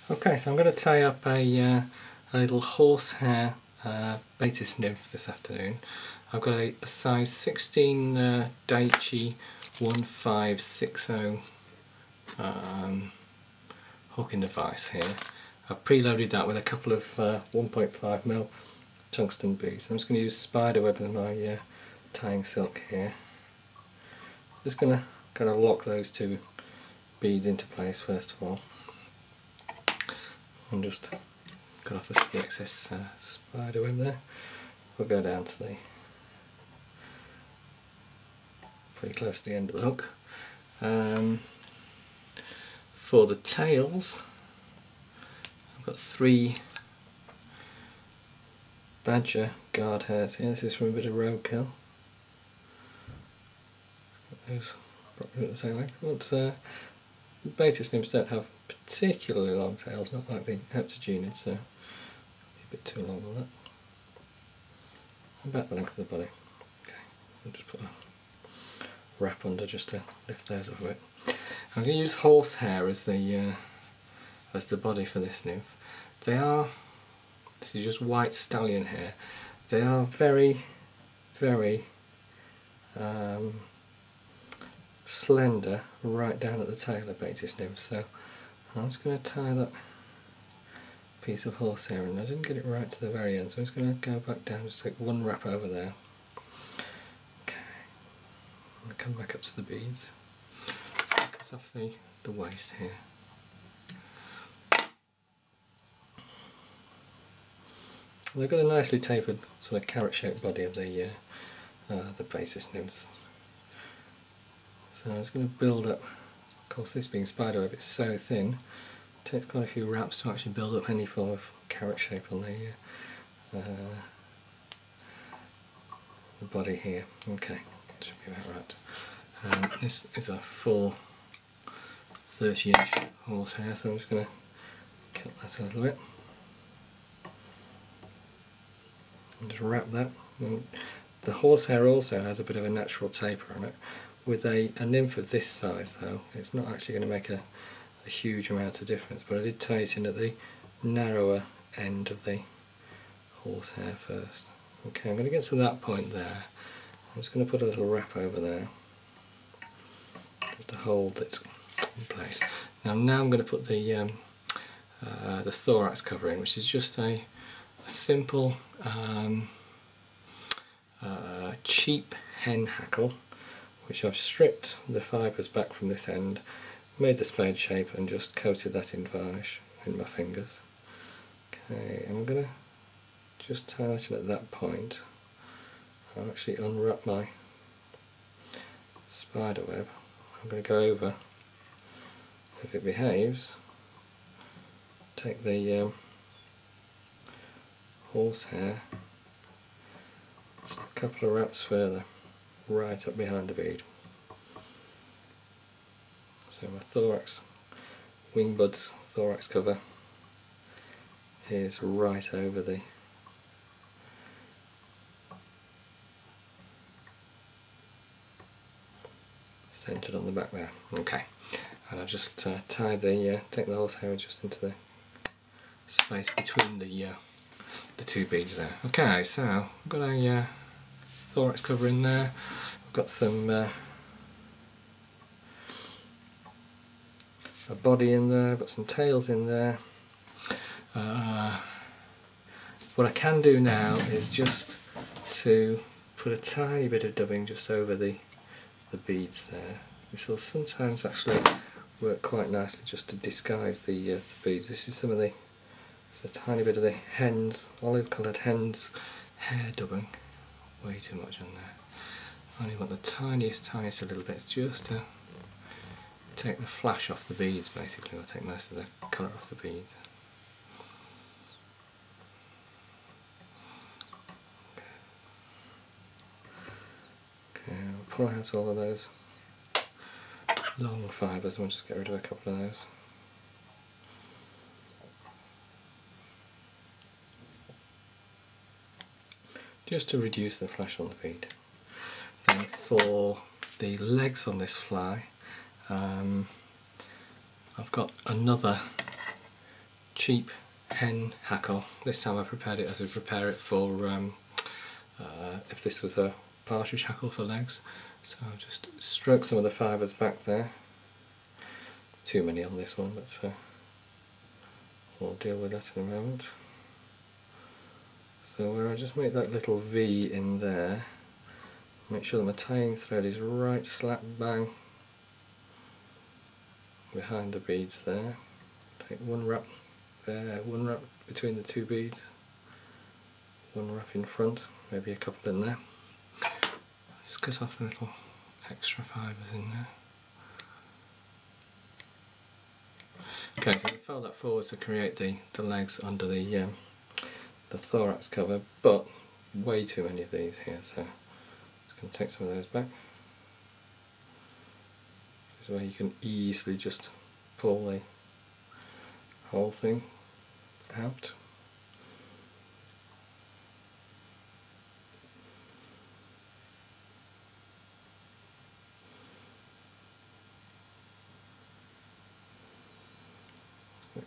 Okay, so I'm going to tie up a little horsehair Baetis nymph this afternoon. I've got a size 16 Daiichi 1560 hooking device here. I've preloaded that with a couple of 1.5mm tungsten beads. I'm just going to use spider web in my tying silk here. Just going to kind of lock those two beads into place first of all, and just cut off the excess spider web there. We'll go down to the pretty close to the end of the hook. For the tails, I've got 3 badger guard hairs here. This is from a bit of roadkill. Those probably the same way. But Baetis nymphs don't have particularly long tails, not like the Heptagenids, so a bit too long on that. About the length of the body. Okay, I'll just put a wrap under just to lift those up a bit. I'm going to use horsehair as the body for this nymph. This is just white stallion hair. They are very, very slender right down at the tail of Baetis nymphs, so I'm just going to tie that piece of horsehair in. I didn't get it right to the very end, so I'm just going to go back down, just take one wrap over there. Okay, I'm going to come back up to the beads, cut off the waist here. They've got a nicely tapered sort of carrot-shaped body of the Baetis nymphs. So I'm just going to build up. Of course, this being spiderweb, it's so thin. It takes quite a few wraps to actually build up any form of carrot shape on the body here. Okay, that should be about right. This is a full 30-inch horsehair, so I'm just going to cut that a little bit. And just wrap that. And the horsehair also has a bit of a natural taper on it. With a nymph of this size though, it's not actually going to make a huge amount of difference, but I did tie it in at the narrower end of the horsehair first. Okay, I'm going to get to that point there. I'm just going to put a little wrap over there just to hold it in place. Now I'm going to put the thorax cover in, which is just a simple cheap hen hackle, which I've stripped the fibres back from this end, made the spade shape and just coated that in varnish in my fingers. Okay, I'm going to just tie that in at that point. I'll actually unwrap my spider web. I'm going to go over, if it behaves, take the horsehair just a couple of wraps further, right up behind the bead. So my thorax, wing buds thorax cover is right over the centred on the back there. Okay, and I've just tied take the horsehair just into the space between the two beads there. Okay, so I've got a thorax cover in there. I've got some a body in there. I've got some tails in there. What I can do now is just to put a tiny bit of dubbing just over the beads there. This will sometimes actually work quite nicely just to disguise the beads. This is some of it's a tiny bit of the hen's, olive coloured hen's hair dubbing. Way too much on there. I only want the tiniest of little bits just to take the flash off the beads basically, or take most of the colour off the beads. Okay, I'll pull out all of those long fibres and we'll just get rid of a couple of those. Just to reduce the flash on the bead. Then for the legs on this fly, I've got another cheap hen hackle. This time I prepared it as I prepare it for if this was a partridge hackle for legs. So I'll just stroke some of the fibres back there. Too many on this one, but we'll deal with that in a moment. So where I just make that little V in there, make sure that my tying thread is right slap bang behind the beads there. Take one wrap there, one wrap between the two beads, one wrap in front, maybe a couple in there. Just cut off the little extra fibres in there. Okay, so I fold that forward to create the legs under the thorax cover, but way too many of these here, so I'm just going to take some of those back. This is where you can easily just pull the whole thing out.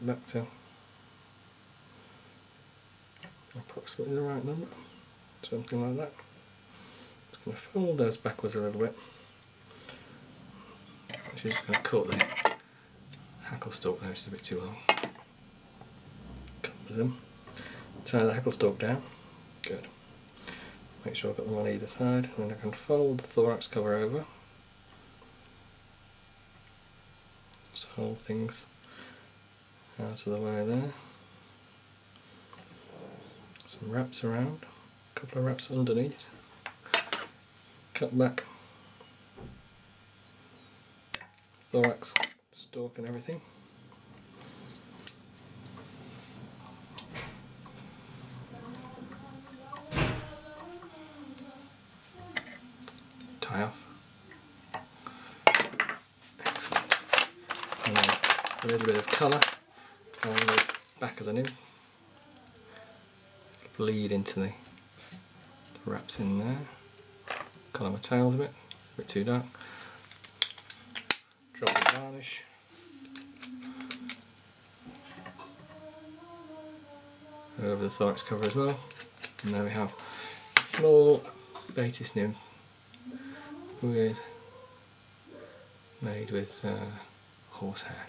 Back to approximately the right number, something like that. Just going to fold those backwards a little bit. Actually just going to cut the hackle stalk there, which is a bit too long. Cut them. Tie the hackle stalk down. Good. Make sure I've got them on either side, and then I can fold the thorax cover over. Just hold things out of the way there. Some wraps around, a couple of wraps underneath. Cut back thorax, stalk and everything. Tie off. Excellent. And then a little bit of colour on the back of the nymph. Bleed into the wraps in there. Colour my tails a bit too dark. Drop the varnish. Over the thorax cover as well. And there we have a small Baetis nymph made with horsehair.